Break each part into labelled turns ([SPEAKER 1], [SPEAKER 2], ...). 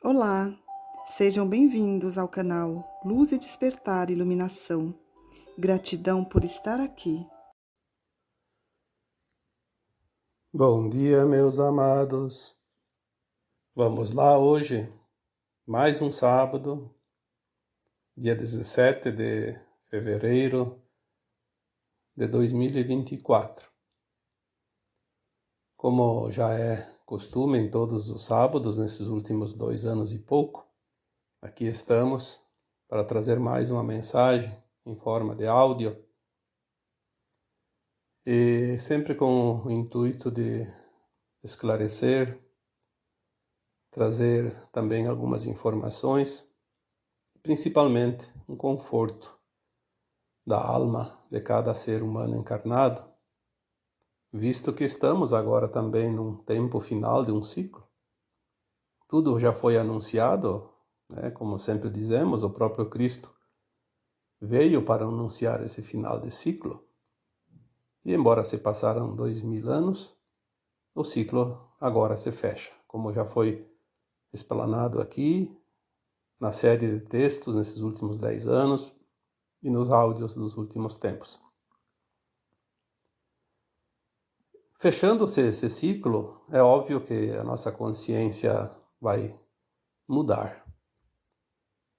[SPEAKER 1] Olá, sejam bem-vindos ao canal Luz e Despertar Iluminação. Gratidão por estar aqui.
[SPEAKER 2] Bom dia, meus amados. Vamos lá hoje, mais um sábado, dia 17 de fevereiro de 2024. Como já é costume em todos os sábados, nesses últimos 2 anos e pouco, aqui estamos para trazer mais uma mensagem em forma de áudio e sempre com o intuito de esclarecer, trazer também algumas informações, principalmente um conforto da alma de cada ser humano encarnado, visto que estamos agora também num tempo final de um ciclo. Tudo já foi anunciado, né? Como sempre dizemos, o próprio Cristo veio para anunciar esse final de ciclo. E embora se passaram 2000 anos, o ciclo agora se fecha, como já foi explanado aqui na série de textos nesses últimos 10 anos e nos áudios dos últimos tempos. Fechando-se esse ciclo, é óbvio que a nossa consciência vai mudar.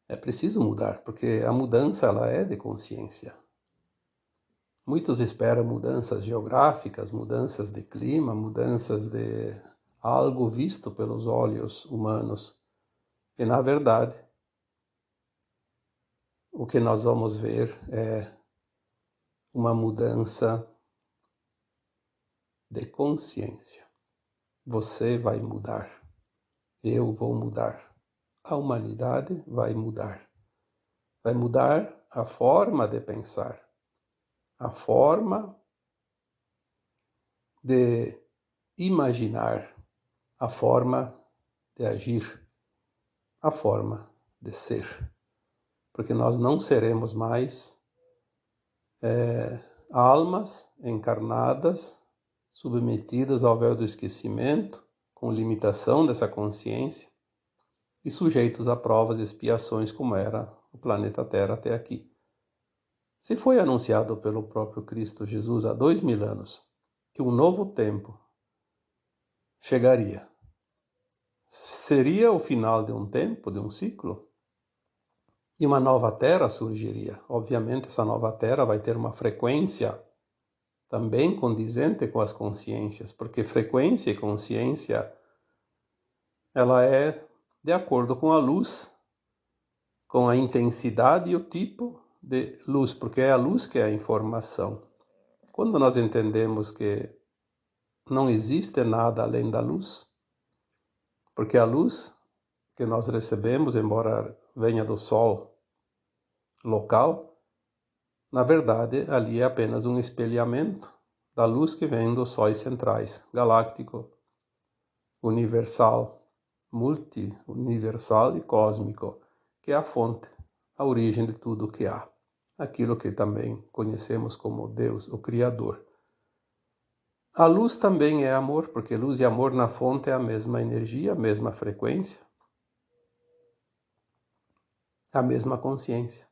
[SPEAKER 2] É preciso mudar, porque a mudança ela é de consciência. Muitos esperam mudanças geográficas, mudanças de clima, mudanças de algo visto pelos olhos humanos. E, na verdade, o que nós vamos ver é uma mudança de consciência. Você vai mudar. Eu vou mudar. A humanidade vai mudar. Vai mudar a forma de pensar, a forma de imaginar, a forma de agir, a forma de ser. Porque nós não seremos mais almas encarnadas, submetidas ao véu do esquecimento, com limitação dessa consciência, e sujeitos a provas e expiações como era o planeta Terra até aqui. Se foi anunciado pelo próprio Cristo Jesus há 2000 anos que um novo tempo chegaria, seria o final de um tempo, de um ciclo, e uma nova Terra surgiria. Obviamente essa nova Terra vai ter uma frequência também condizente com as consciências, porque frequência e consciência ela é de acordo com a luz, com a intensidade e o tipo de luz, porque é a luz que é a informação. Quando nós entendemos que não existe nada além da luz, porque a luz que nós recebemos, embora venha do Sol local, na verdade ali é apenas um espelhamento da luz que vem dos sóis centrais, galáctico, universal, multi-universal e cósmico, que é a fonte, a origem de tudo o que há. Aquilo que também conhecemos como Deus, o Criador. A luz também é amor, porque luz e amor na fonte é a mesma energia, a mesma frequência, a mesma consciência.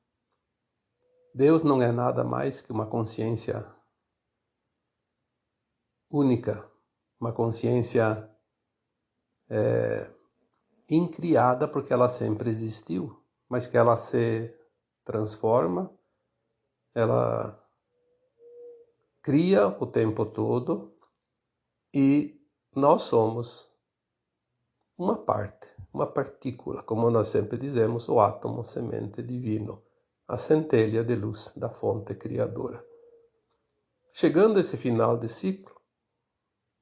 [SPEAKER 2] Deus não é nada mais que uma consciência única, uma consciência incriada porque ela sempre existiu, mas que ela se transforma, ela cria o tempo todo e nós somos uma parte, uma partícula, como nós sempre dizemos, o átomo semente divino, a centelha de luz da fonte criadora. Chegando a esse final de ciclo,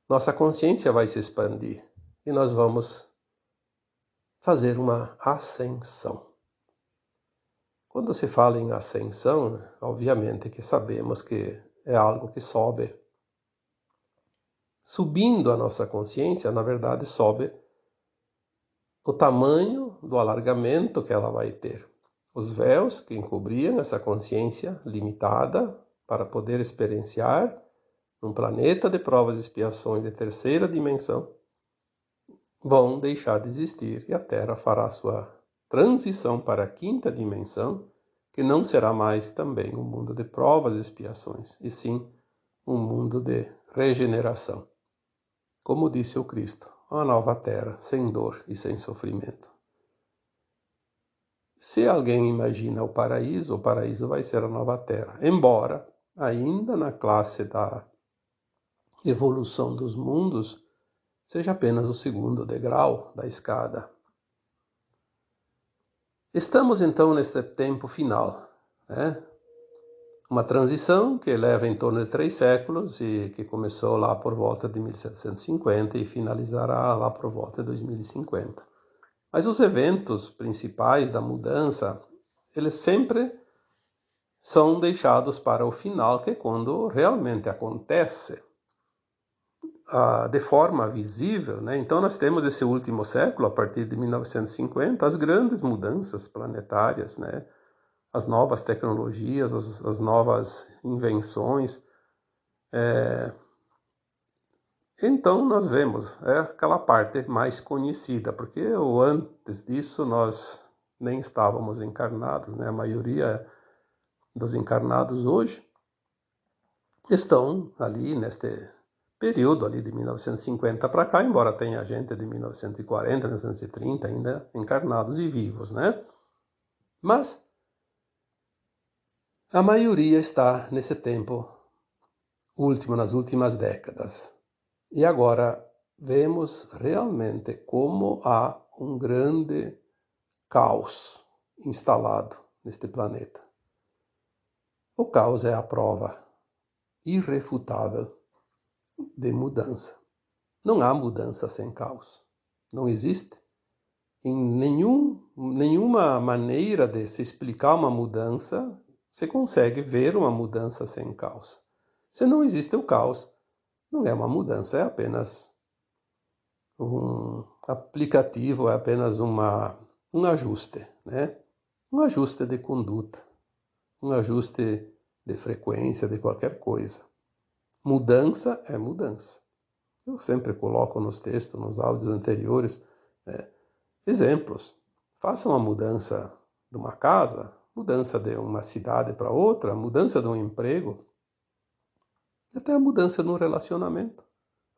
[SPEAKER 2] nossa consciência vai se expandir e nós vamos fazer uma ascensão. Quando se fala em ascensão, obviamente que sabemos que é algo que sobe. Subindo a nossa consciência, na verdade, sobe o tamanho do alargamento que ela vai ter. Os véus que encobriam essa consciência limitada para poder experienciar num planeta de provas e expiações de terceira dimensão vão deixar de existir e a Terra fará sua transição para a quinta dimensão, que não será mais também um mundo de provas e expiações, e sim um mundo de regeneração. Como disse o Cristo, uma nova terra, sem dor e sem sofrimento. Se alguém imagina o paraíso vai ser a nova terra, embora ainda na classe da evolução dos mundos seja apenas o segundo degrau da escada. Estamos então neste tempo final, né? Uma transição que leva em torno de 3 séculos e que começou lá por volta de 1750 e finalizará lá por volta de 2050. Mas os eventos principais da mudança, eles sempre são deixados para o final, que é quando realmente acontece de forma visível, né? Então nós temos esse último século, a partir de 1950, as grandes mudanças planetárias, né? As novas tecnologias, as novas invenções. Então nós vemos aquela parte mais conhecida, porque antes disso nós nem estávamos encarnados, né? A maioria dos encarnados hoje estão ali neste período ali de 1950 para cá, embora tenha gente de 1940, 1930 ainda encarnados e vivos, né? Mas a maioria está nesse tempo último, nas últimas décadas. E agora vemos realmente como há um grande caos instalado neste planeta. O caos é a prova irrefutável de mudança. Não há mudança sem caos. Não existe em nenhuma maneira de se explicar uma mudança, se consegue ver uma mudança sem caos. Se não existe o caos, não é uma mudança, é apenas um aplicativo, é apenas um ajuste, né? Um ajuste de conduta, um ajuste de frequência de qualquer coisa. Mudança é mudança. Eu sempre coloco nos textos, nos áudios anteriores, exemplos. Faça uma mudança de uma casa, mudança de uma cidade para outra, mudança de um emprego, até a mudança no relacionamento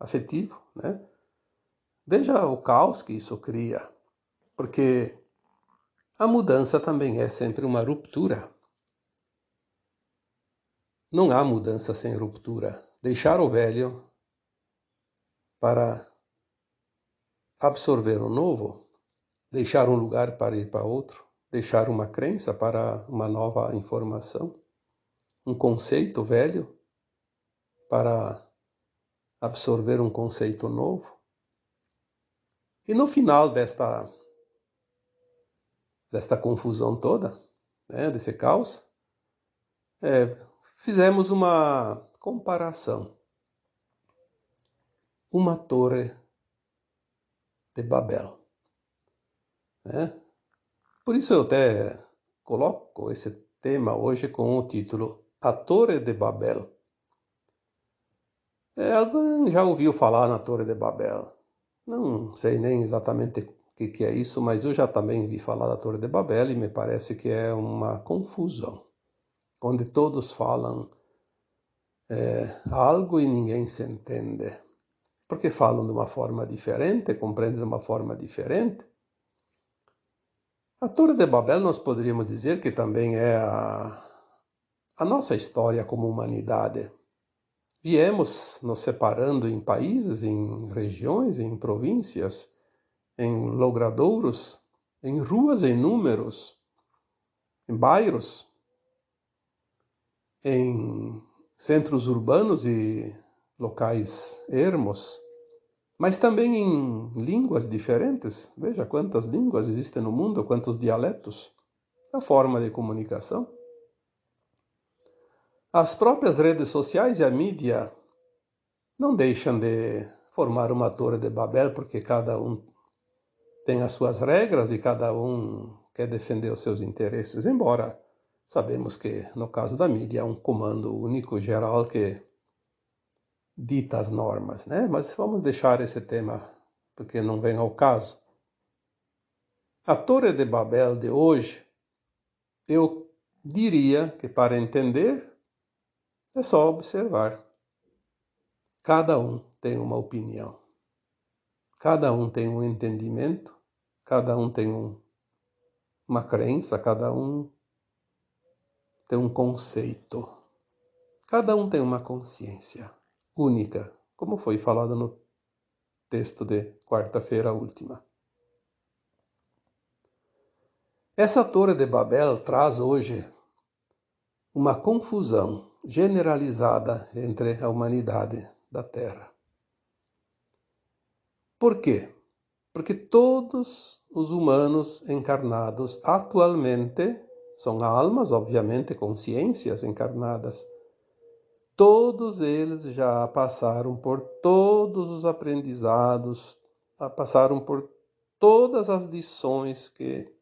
[SPEAKER 2] afetivo, né? Veja o caos que isso cria, porque a mudança também é sempre uma ruptura. Não há mudança sem ruptura. Deixar o velho para absorver o novo, deixar um lugar para ir para outro, deixar uma crença para uma nova informação, um conceito velho para absorver um conceito novo. E no final desta confusão toda, né, desse caos, fizemos uma comparação. Uma torre de Babel, né? Por isso eu até coloco esse tema hoje com o título A Torre de Babel. Alguém já ouviu falar na Torre de Babel? Não sei nem exatamente o que é isso, mas eu já também vi falar da Torre de Babel e me parece que é uma confusão, onde todos falam algo e ninguém se entende. Porque falam de uma forma diferente, compreendem de uma forma diferente. A Torre de Babel nós poderíamos dizer que também é a nossa história como humanidade. Viemos nos separando em países, em regiões, em províncias, em logradouros, em ruas em números, em bairros, em centros urbanos e locais ermos, mas também em línguas diferentes. Veja quantas línguas existem no mundo, quantos dialetos, a forma de comunicação. As próprias redes sociais e a mídia não deixam de formar uma torre de Babel, porque cada um tem as suas regras e cada um quer defender os seus interesses, embora sabemos que, no caso da mídia, é um comando único, geral, que dita as normas, né? Mas vamos deixar esse tema porque não vem ao caso. A Torre de Babel de hoje, eu diria que para entender é só observar. Cada um tem uma opinião, cada um tem um entendimento, cada um tem uma crença, cada um tem um conceito, cada um tem uma consciência única, como foi falado no texto de quarta-feira última. Essa Torre de Babel traz hoje uma confusão generalizada entre a humanidade da Terra. Por quê? Porque todos os humanos encarnados atualmente são almas, obviamente, consciências encarnadas. Todos eles já passaram por todos os aprendizados, passaram por todas as lições que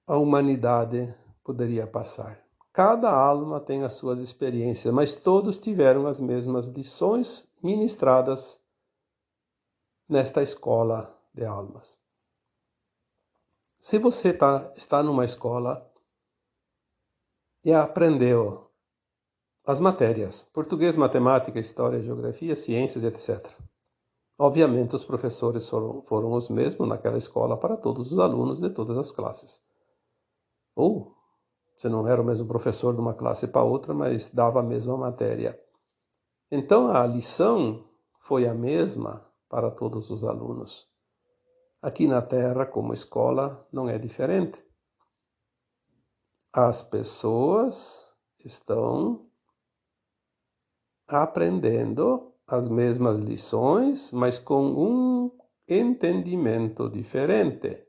[SPEAKER 2] a humanidade poderia passar. Cada alma tem as suas experiências, mas todos tiveram as mesmas lições ministradas nesta escola de almas. Se você está numa escola e aprendeu as matérias, português, matemática, história, geografia, ciências, etc. Obviamente os professores foram os mesmos naquela escola para todos os alunos de todas as classes. Ou, se não era o mesmo professor de uma classe para outra, mas dava a mesma matéria. Então a lição foi a mesma para todos os alunos. Aqui na Terra, como escola, não é diferente. As pessoas estão aprendendo as mesmas lições, mas com um entendimento diferente.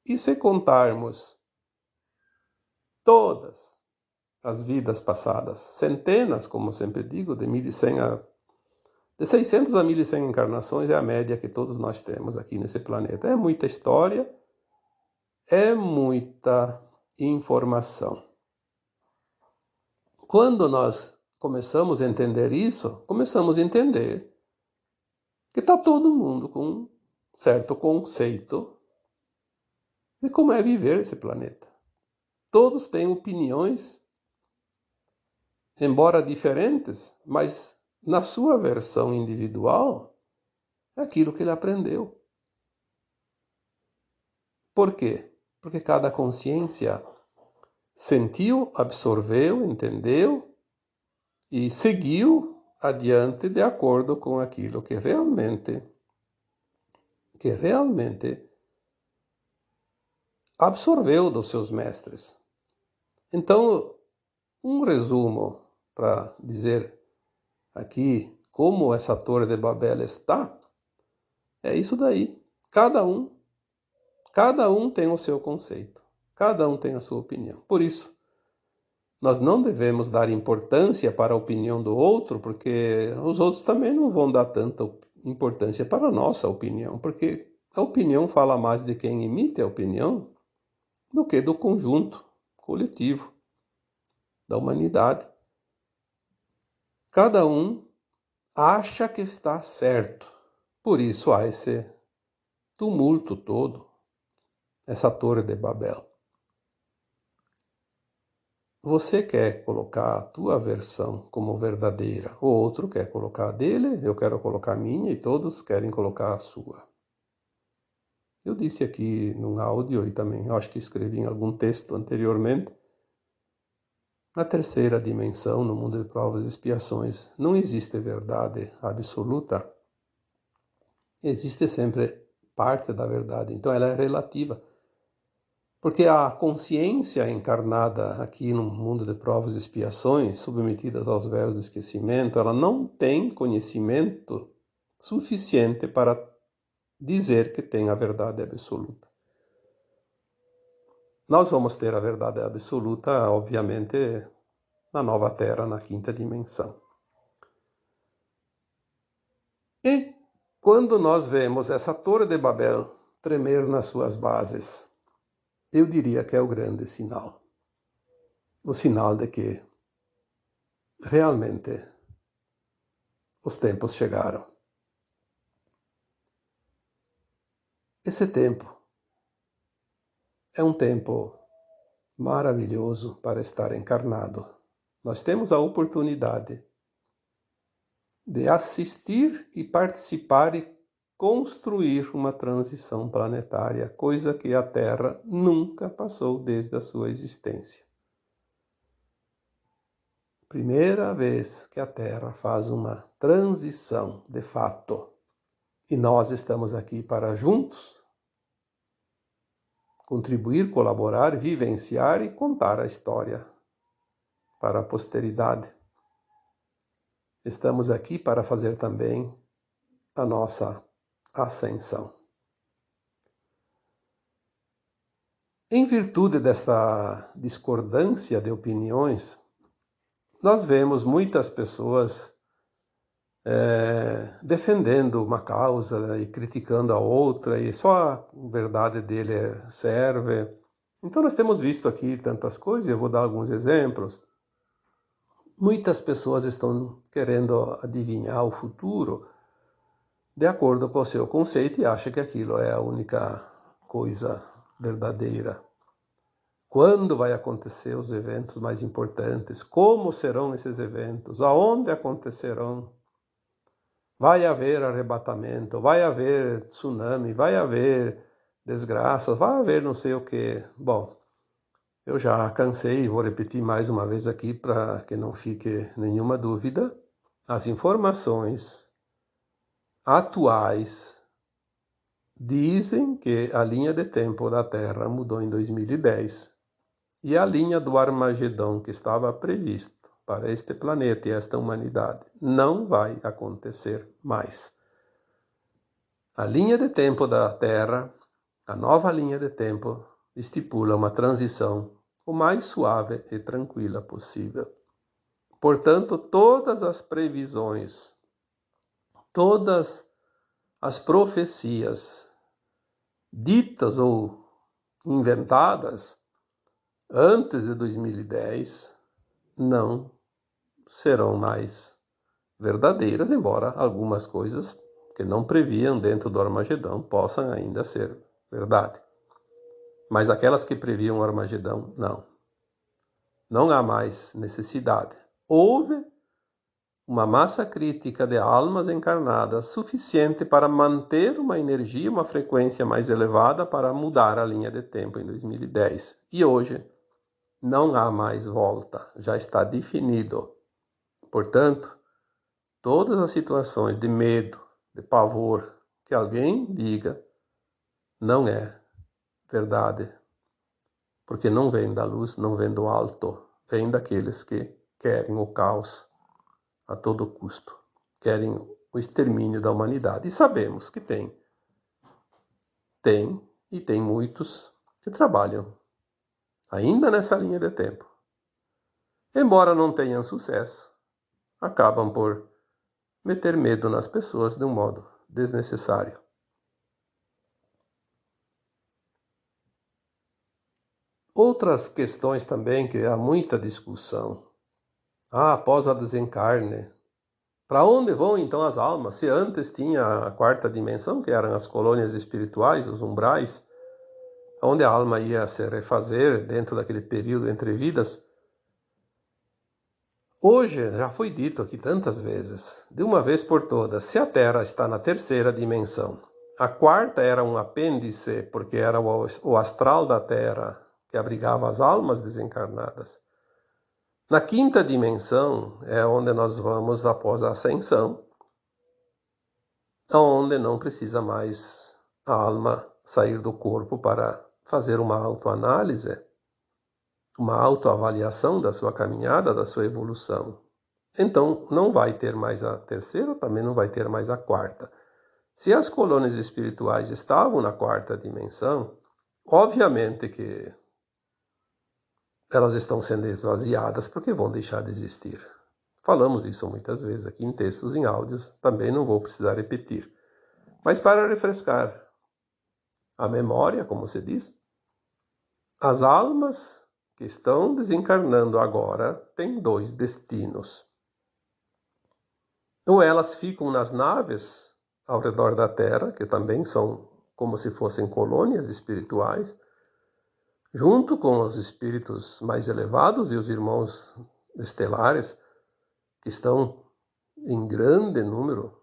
[SPEAKER 2] E se contarmos todas as vidas passadas, centenas, como sempre digo, de 600 a 1100 encarnações é a média que todos nós temos aqui nesse planeta. É muita história, é muita informação. Quando nós começamos a entender isso, começamos a entender que está todo mundo com um certo conceito de como é viver esse planeta. Todos têm opiniões, embora diferentes, mas na sua versão individual, é aquilo que ele aprendeu. Por quê? Porque cada consciência sentiu, absorveu, entendeu e seguiu adiante de acordo com aquilo que realmente absorveu dos seus mestres. Então, um resumo para dizer aqui como essa Torre de Babel está, é isso daí. Cada um tem o seu conceito, cada um tem a sua opinião. Por isso, nós não devemos dar importância para a opinião do outro, porque os outros também não vão dar tanta importância para a nossa opinião, porque a opinião fala mais de quem emite a opinião do que do conjunto coletivo da humanidade. Cada um acha que está certo. Por isso há esse tumulto todo, essa Torre de Babel. Você quer colocar a tua versão como verdadeira, o outro quer colocar a dele, eu quero colocar a minha e todos querem colocar a sua. Eu disse aqui num áudio e também eu acho que escrevi em algum texto anteriormente, na terceira dimensão, no mundo de provas e expiações, não existe verdade absoluta. Existe sempre parte da verdade, então ela é relativa. Porque a consciência encarnada aqui no mundo de provas e expiações, submetida aos véus do esquecimento, ela não tem conhecimento suficiente para dizer que tem a verdade absoluta. Nós vamos ter a verdade absoluta, obviamente, na nova Terra, na quinta dimensão. E quando nós vemos essa Torre de Babel tremer nas suas bases, eu diria que é o grande sinal. O sinal de que realmente os tempos chegaram. Esse tempo é um tempo maravilhoso para estar encarnado. Nós temos a oportunidade de assistir e participar e construir uma transição planetária, coisa que a Terra nunca passou desde a sua existência. Primeira vez que a Terra faz uma transição de fato. E nós estamos aqui para juntos contribuir, colaborar, vivenciar e contar a história para a posteridade. Estamos aqui para fazer também a nossa ascensão. Em virtude dessa discordância de opiniões, nós vemos muitas pessoas defendendo uma causa e criticando a outra, e só a verdade dele serve. Então nós temos visto aqui tantas coisas, eu vou dar alguns exemplos. Muitas pessoas estão querendo adivinhar o futuro de acordo com o seu conceito e acham que aquilo é a única coisa verdadeira. Quando vai acontecer os eventos mais importantes? Como serão esses eventos? Aonde acontecerão? Vai haver arrebatamento, vai haver tsunami, vai haver desgraças, vai haver não sei o que. Bom, eu já cansei e vou repetir mais uma vez aqui para que não fique nenhuma dúvida. As informações atuais dizem que a linha de tempo da Terra mudou em 2010 e a linha do Armagedão que estava prevista para este planeta e esta humanidade não vai acontecer mais. A linha de tempo da Terra, a nova linha de tempo, estipula uma transição o mais suave e tranquila possível. Portanto, todas as previsões, todas as profecias ditas ou inventadas antes de 2010 não serão mais verdadeiras, embora algumas coisas que não previam dentro do Armagedão possam ainda ser verdade. Mas aquelas que previam o Armagedão, não. Não há mais necessidade. Houve uma massa crítica de almas encarnadas suficiente para manter uma energia, uma frequência mais elevada para mudar a linha de tempo em 2010. E hoje não há mais volta, já está definido. Portanto, todas as situações de medo, de pavor, que alguém diga, não é verdade. Porque não vem da luz, não vem do alto, vem daqueles que querem o caos a todo custo, querem o extermínio da humanidade. E sabemos que tem muitos que trabalham ainda nessa linha de tempo. Embora não tenham sucesso, acabam por meter medo nas pessoas de um modo desnecessário. Outras questões também que há muita discussão. Após a desencarne, para onde vão então as almas? Se antes tinha a quarta dimensão, que eram as colônias espirituais, os umbrais, onde a alma ia se refazer dentro daquele período entre vidas. Hoje, já foi dito aqui tantas vezes, de uma vez por todas, se a Terra está na terceira dimensão, a quarta era um apêndice, porque era o astral da Terra, que abrigava as almas desencarnadas. Na quinta dimensão é onde nós vamos após a ascensão, onde não precisa mais a alma sair do corpo para fazer uma autoanálise, uma autoavaliação da sua caminhada, da sua evolução. Então, não vai ter mais a terceira, também não vai ter mais a quarta. Se as colônias espirituais estavam na quarta dimensão, obviamente que elas estão sendo esvaziadas porque vão deixar de existir. Falamos isso muitas vezes aqui em textos, em áudios, também não vou precisar repetir. Mas para refrescar a memória, como se diz, as almas que estão desencarnando agora têm dois destinos. Ou elas ficam nas naves ao redor da Terra, que também são como se fossem colônias espirituais, junto com os espíritos mais elevados e os irmãos estelares, que estão em grande número,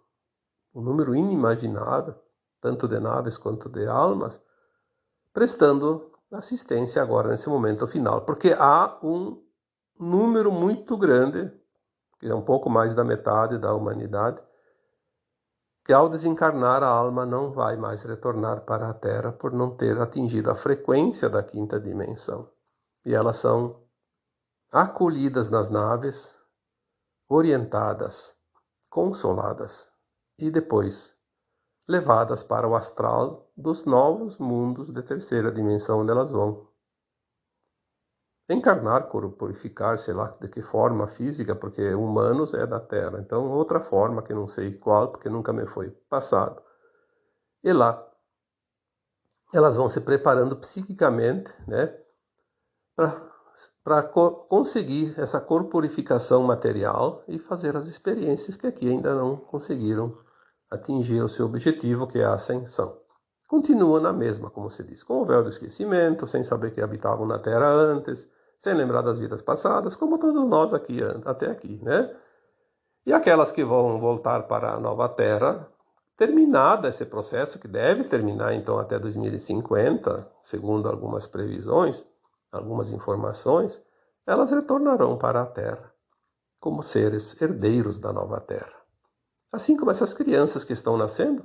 [SPEAKER 2] um número inimaginável, tanto de naves quanto de almas, prestando assistência agora nesse momento final, porque há um número muito grande, que é um pouco mais da metade da humanidade, que ao desencarnar a alma não vai mais retornar para a Terra por não ter atingido a frequência da quinta dimensão. E elas são acolhidas nas naves, orientadas, consoladas e depois levadas para o astral dos novos mundos de terceira dimensão, onde elas vão encarnar, corporificar, sei lá de que forma física, porque humanos é da Terra, então outra forma que não sei qual, porque nunca me foi passado. E lá elas vão se preparando psiquicamente, né, para conseguir essa corporificação material e fazer as experiências que aqui ainda não conseguiram atingir o seu objetivo, que é a ascensão. Continua na mesma, como se diz, com o véu do esquecimento, sem saber que habitavam na Terra antes, sem lembrar das vidas passadas, como todos nós aqui, até aqui, né? E aquelas que vão voltar para a nova Terra, terminado esse processo, que deve terminar então até 2050, segundo algumas previsões, algumas informações, elas retornarão para a Terra, como seres herdeiros da nova Terra. Assim como essas crianças que estão nascendo,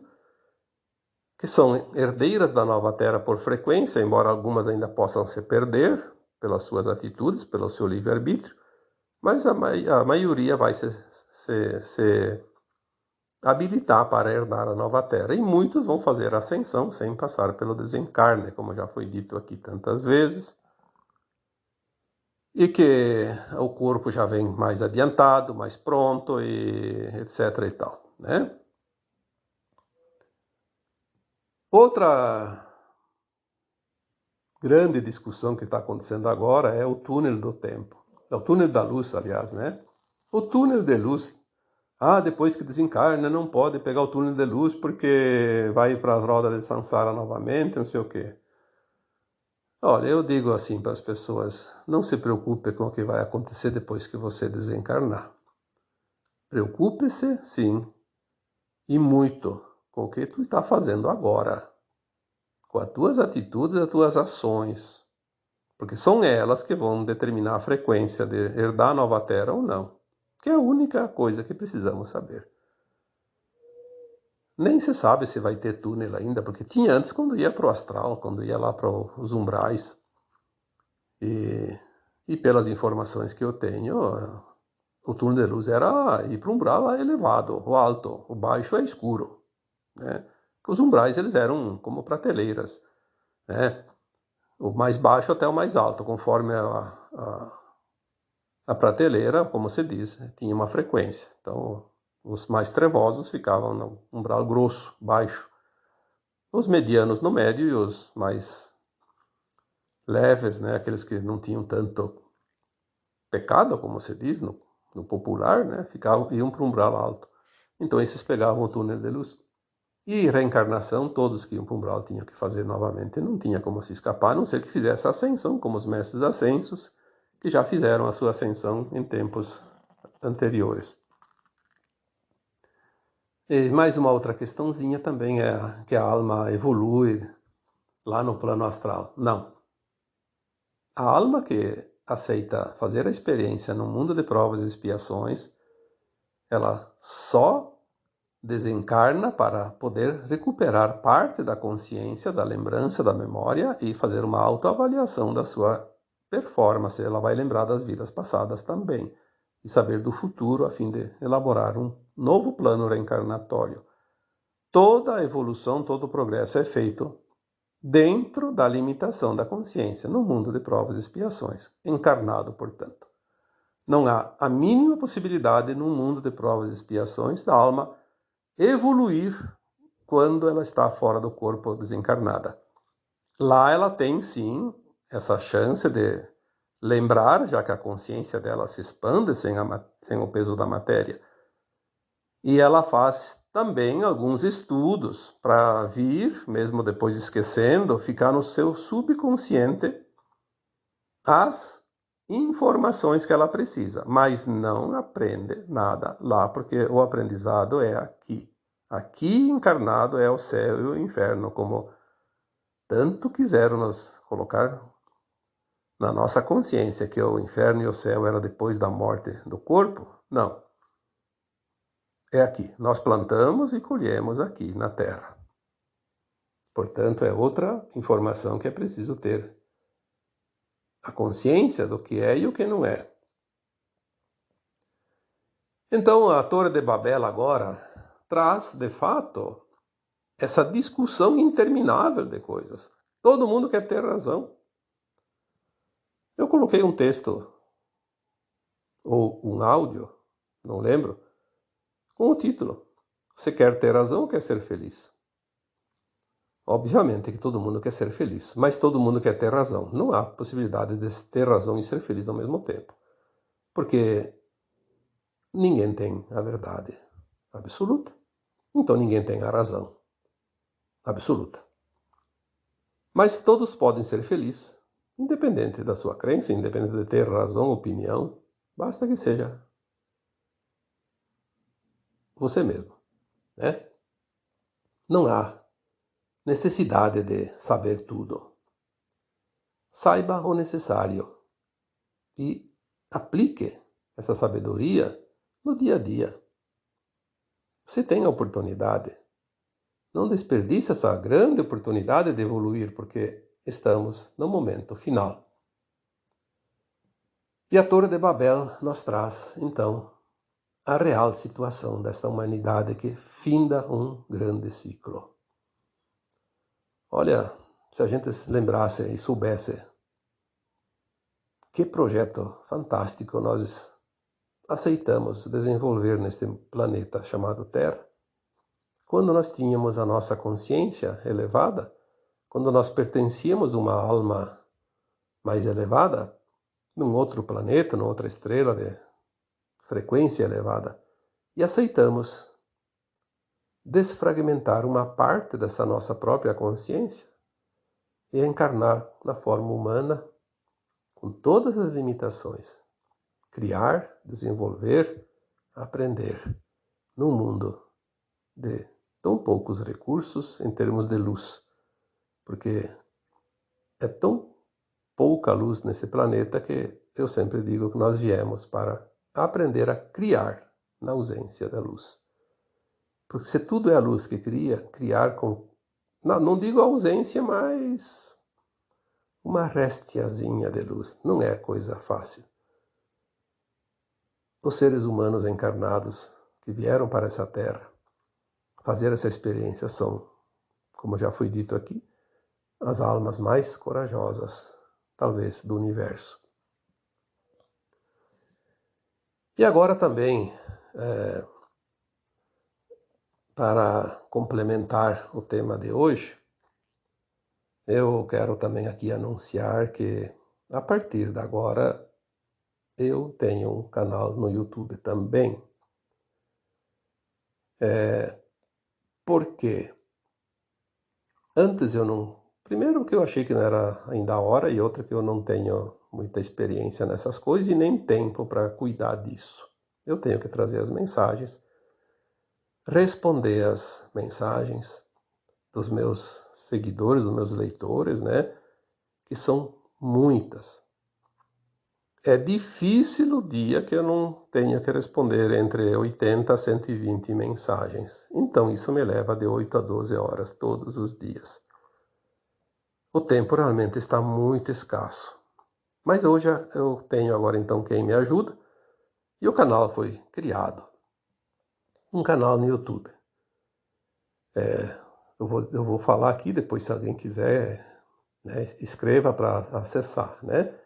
[SPEAKER 2] que são herdeiras da nova Terra por frequência, embora algumas ainda possam se perder pelas suas atitudes, pelo seu livre-arbítrio, mas a maioria vai se habilitar para herdar a nova Terra. E muitos vão fazer a ascensão sem passar pelo desencarne, como já foi dito aqui tantas vezes, e que o corpo já vem mais adiantado, mais pronto, e etc. e tal, né? Outra grande discussão que está acontecendo agora é o túnel do tempo. É o túnel da luz, aliás, né? O túnel de luz. Depois que desencarna, não pode pegar o túnel de luz porque vai para a roda de Sansara novamente, não sei o quê. Olha, eu digo assim para as pessoas, não se preocupe com o que vai acontecer depois que você desencarnar. Preocupe-se, sim, e muito, com o que tu está fazendo agora, com as tuas atitudes e as tuas ações, porque são elas que vão determinar a frequência de herdar a nova Terra ou não, que é a única coisa que precisamos saber. Nem se sabe se vai ter túnel ainda, porque tinha antes quando ia para o astral, quando ia lá para os umbrais. E pelas informações que eu tenho, o túnel de luz era ir para o umbral elevado, o alto, o baixo é escuro, né? Os umbrais eles eram como prateleiras, né? O mais baixo até o mais alto, conforme a prateleira, como se diz, tinha uma frequência. Então, os mais trevosos ficavam no umbral grosso, baixo. Os medianos no médio e os mais leves, né? Aqueles que não tinham tanto pecado, como se diz no popular, né? Iam para o umbral alto. Então, esses pegavam o túnel de luz. E reencarnação, todos que iam para o umbral tinham que fazer novamente. Não tinha como se escapar, a não ser que fizesse a ascensão, como os mestres ascensos, que já fizeram a sua ascensão em tempos anteriores. E mais uma outra questãozinha também é que a alma evolui lá no plano astral. Não. A alma que aceita fazer a experiência no mundo de provas e expiações, ela só desencarna para poder recuperar parte da consciência, da lembrança, da memória e fazer uma autoavaliação da sua performance. Ela vai lembrar das vidas passadas também e saber do futuro a fim de elaborar um novo plano reencarnatório. Toda a evolução, todo o progresso é feito dentro da limitação da consciência, no mundo de provas e expiações, encarnado, portanto. Não há a mínima possibilidade, no mundo de provas e expiações, da alma evoluir quando ela está fora do corpo desencarnada. Lá ela tem, sim, essa chance de lembrar, já que a consciência dela se expande sem o peso da matéria. E ela faz também alguns estudos para vir, mesmo depois esquecendo, ficar no seu subconsciente as informações que ela precisa, mas não aprende nada lá, porque o aprendizado é aqui. Aqui encarnado é o céu e o inferno, como tanto quiseram nos colocar na nossa consciência que o inferno e o céu era depois da morte do corpo. Não. É aqui. Nós plantamos e colhemos aqui na Terra. Portanto, é outra informação que é preciso ter. A consciência do que é e o que não é. Então, a Torre de Babel agora traz, de fato, essa discussão interminável de coisas. Todo mundo quer ter razão. Eu coloquei um texto, ou um áudio, não lembro, com o título: Você quer ter razão ou quer ser feliz? Obviamente que todo mundo quer ser feliz, mas todo mundo quer ter razão. Não há possibilidade de ter razão e ser feliz ao mesmo tempo. Porque ninguém tem a verdade absoluta. Então ninguém tem a razão absoluta. Mas todos podem ser felizes, independente da sua crença, independente de ter razão ou opinião. Basta que seja você mesmo, né? Não há necessidade de saber tudo. Saiba o necessário e aplique essa sabedoria no dia a dia. Se tem a oportunidade, não desperdice essa grande oportunidade de evoluir, porque estamos no momento final. E a Torre de Babel nos traz, então, a real situação desta humanidade que finda um grande ciclo. Olha, se a gente lembrasse e soubesse que projeto fantástico nós aceitamos desenvolver neste planeta chamado Terra, quando nós tínhamos a nossa consciência elevada, quando nós pertencíamos a uma alma mais elevada, num outro planeta, numa outra estrela de frequência elevada, e aceitamos desfragmentar uma parte dessa nossa própria consciência e encarnar na forma humana, com todas as limitações, criar, desenvolver, aprender, num mundo de tão poucos recursos em termos de luz, porque é tão pouca luz nesse planeta que eu sempre digo que nós viemos para aprender a criar na ausência da luz. Porque se tudo é a luz que cria, criar com, não digo ausência, mas uma restiazinha de luz, não é coisa fácil. Os seres humanos encarnados que vieram para essa Terra fazer essa experiência são, como já foi dito aqui, as almas mais corajosas, talvez, do universo. E agora também, para complementar o tema de hoje, eu quero também aqui anunciar que, a partir de agora, eu tenho um canal no YouTube também. Por quê? Antes eu não... Primeiro que eu achei que não era ainda a hora, e outra que eu não tenho muita experiência nessas coisas e nem tempo para cuidar disso. Eu tenho que trazer as mensagens, responder as mensagens dos meus seguidores, dos meus leitores, né? Que são muitas. É difícil o dia que eu não tenha que responder entre 80 a 120 mensagens. Então isso me leva de 8 a 12 horas todos os dias. O tempo realmente está muito escasso. Mas hoje eu tenho agora então quem me ajuda e o canal foi criado. Um canal no YouTube. Eu vou falar aqui, depois se alguém quiser, né, escreva para acessar, né?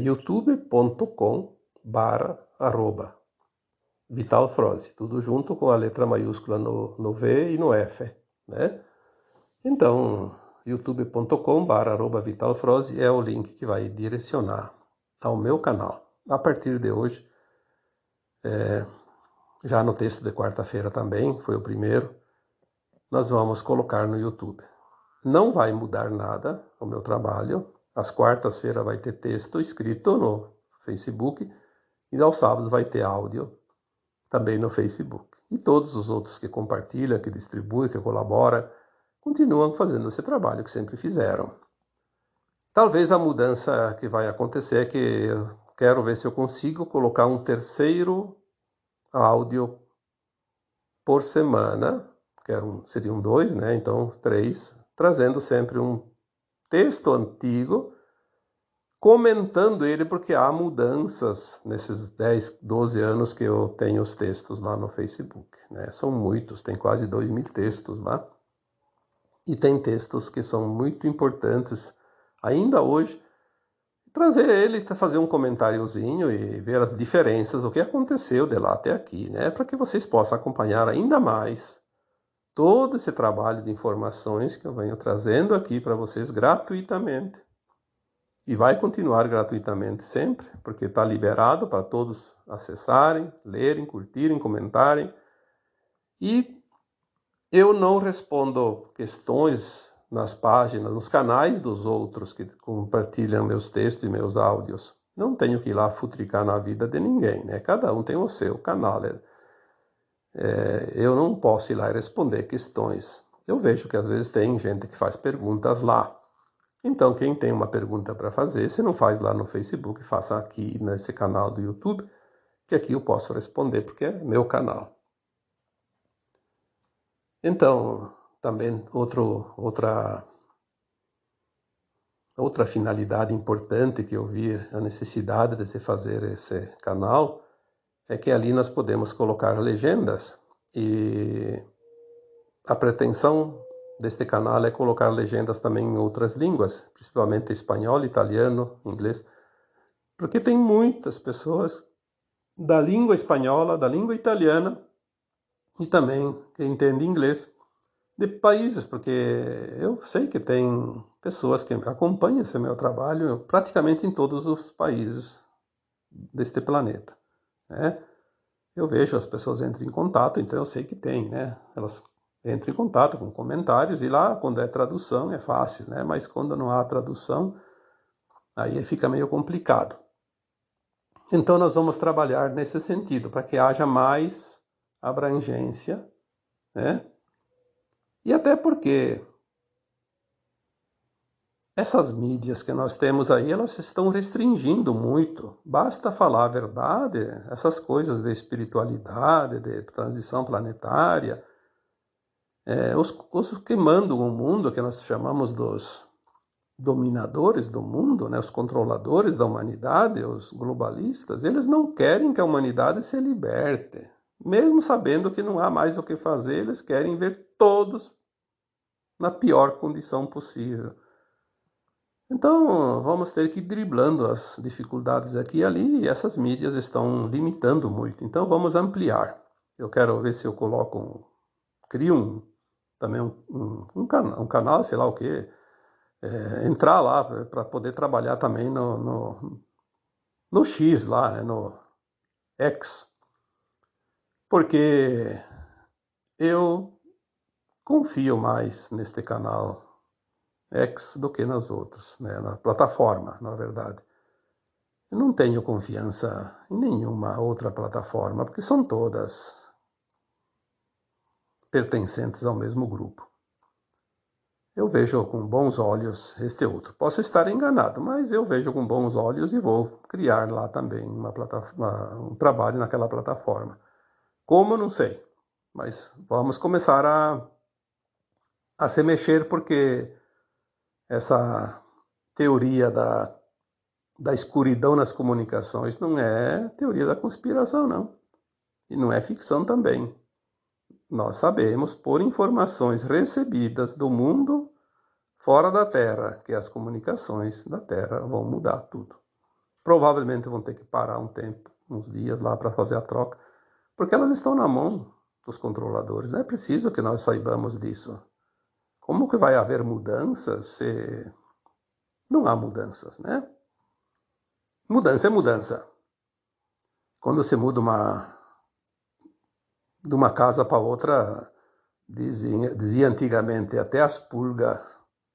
[SPEAKER 2] youtube.com/@vitalfroze, tudo junto com a letra maiúscula no V e no F, né? Então, youtube.com/@vitalfroze é o link que vai direcionar ao meu canal. A partir de hoje, já no texto de quarta-feira também, foi o primeiro, nós vamos colocar no YouTube. Não vai mudar nada o meu trabalho. Às quartas-feiras vai ter texto escrito no Facebook e aos sábados vai ter áudio também no Facebook. E todos os outros que compartilham, que distribuem, que colaboram, continuam fazendo esse trabalho que sempre fizeram. Talvez a mudança que vai acontecer é que eu quero ver se eu consigo colocar um terceiro áudio por semana, seriam 2, né? Então 3, trazendo sempre um texto antigo, comentando ele, porque há mudanças nesses 10, 12 anos que eu tenho os textos lá no Facebook, né? São muitos, tem quase 2.000 textos lá. E tem textos que são muito importantes ainda hoje. Trazer ele, fazer um comentáriozinho e ver as diferenças, o que aconteceu de lá até aqui, né? Para que vocês possam acompanhar ainda mais todo esse trabalho de informações que eu venho trazendo aqui para vocês gratuitamente. E vai continuar gratuitamente sempre, porque está liberado para todos acessarem, lerem, curtirem, comentarem. E eu não respondo questões nas páginas, nos canais dos outros que compartilham meus textos e meus áudios. Não tenho que ir lá futricar na vida de ninguém, né? Cada um tem o seu canal. Eu não posso ir lá e responder questões. Eu vejo que às vezes tem gente que faz perguntas lá. Então, quem tem uma pergunta para fazer, se não faz lá no Facebook, faça aqui nesse canal do YouTube, que aqui eu posso responder, porque é meu canal. Então, também outra finalidade importante que eu vi, a necessidade de se fazer esse canal, é que ali nós podemos colocar legendas, e a pretensão deste canal é colocar legendas também em outras línguas, principalmente espanhol, italiano, inglês, porque tem muitas pessoas da língua espanhola, da língua italiana e também que entendem inglês de países, porque eu sei que tem pessoas que acompanham esse meu trabalho praticamente em todos os países deste planeta, né? Eu vejo as pessoas entram em contato, então eu sei que tem, né? Elas entram em contato com comentários e lá, quando é tradução, é fácil, né? Mas quando não há tradução, aí fica meio complicado. Então nós vamos trabalhar nesse sentido, para que haja mais abrangência, né? E até porque essas mídias que nós temos aí, elas estão restringindo muito. Basta falar a verdade, essas coisas de espiritualidade, de transição planetária, os que mandam o mundo, que nós chamamos dos dominadores do mundo, né, os controladores da humanidade, os globalistas, eles não querem que a humanidade se liberte. Mesmo sabendo que não há mais o que fazer, eles querem ver todos na pior condição possível. Então, vamos ter que ir driblando as dificuldades aqui e ali, e essas mídias estão limitando muito. Então, vamos ampliar. Eu quero ver se eu crio também um canal, sei lá o quê, entrar lá para poder trabalhar também no X lá, né, no X, porque eu confio mais neste canal X do que nas outras, né, na plataforma, na verdade. Eu não tenho confiança em nenhuma outra plataforma, porque são todas pertencentes ao mesmo grupo. Eu vejo com bons olhos este outro. Posso estar enganado, mas eu vejo com bons olhos e vou criar lá também um trabalho naquela plataforma. Como, não sei, mas vamos começar a se mexer, porque essa teoria da escuridão nas comunicações não é teoria da conspiração, não. E não é ficção também. Nós sabemos, por informações recebidas do mundo fora da Terra, que as comunicações da Terra vão mudar tudo. Provavelmente vão ter que parar um tempo, uns dias lá para fazer a troca, porque elas estão na mão dos controladores. Não é preciso que nós saibamos disso. Como que vai haver mudanças se não há mudanças, né? Mudança é mudança. Quando se muda de uma casa para outra, dizia antigamente, até as pulgas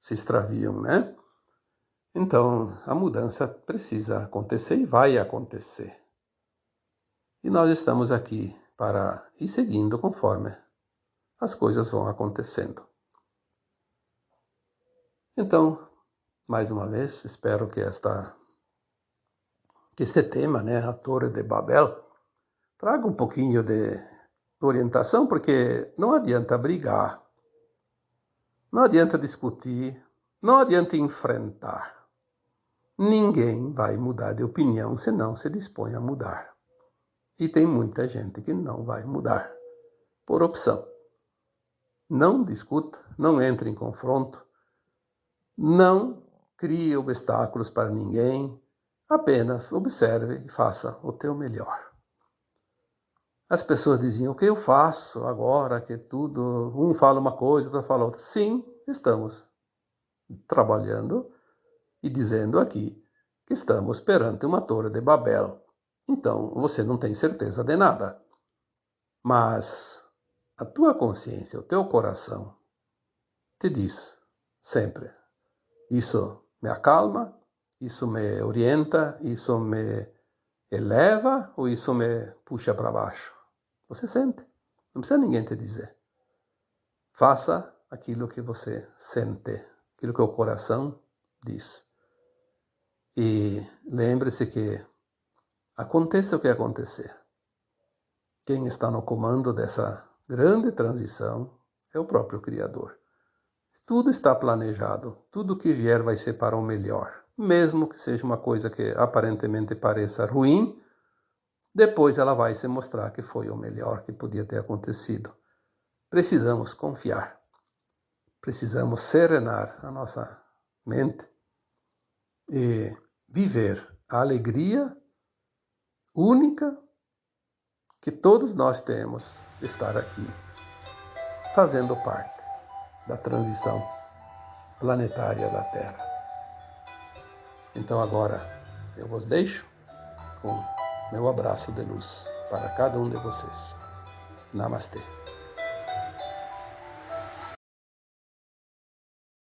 [SPEAKER 2] se extraviam, né? Então, a mudança precisa acontecer e vai acontecer. E nós estamos aqui para ir seguindo conforme as coisas vão acontecendo. Então, mais uma vez, espero que este tema, né, a Torre de Babel, traga um pouquinho de orientação, porque não adianta brigar, não adianta discutir, não adianta enfrentar. Ninguém vai mudar de opinião se não se dispõe a mudar. E tem muita gente que não vai mudar, por opção. Não discuta, não entre em confronto, não crie obstáculos para ninguém, apenas observe e faça o teu melhor. As pessoas diziam, o que eu faço agora que tudo, um fala uma coisa, outro fala outra. Sim, estamos trabalhando e dizendo aqui que estamos perante uma torre de Babel. Então, você não tem certeza de nada. Mas a tua consciência, o teu coração, te diz sempre, isso me acalma, isso me orienta, isso me eleva ou isso me puxa para baixo? Você sente. Não precisa ninguém te dizer. Faça aquilo que você sente, aquilo que o coração diz. E lembre-se que aconteça o que acontecer, quem está no comando dessa grande transição é o próprio Criador. Tudo está planejado, tudo que vier vai ser para o melhor. Mesmo que seja uma coisa que aparentemente pareça ruim, depois ela vai se mostrar que foi o melhor que podia ter acontecido. Precisamos confiar. Precisamos serenar a nossa mente e viver a alegria única que todos nós temos de estar aqui, fazendo parte da transição planetária da Terra. Então agora eu vos deixo com meu abraço de luz para cada um de vocês. Namastê.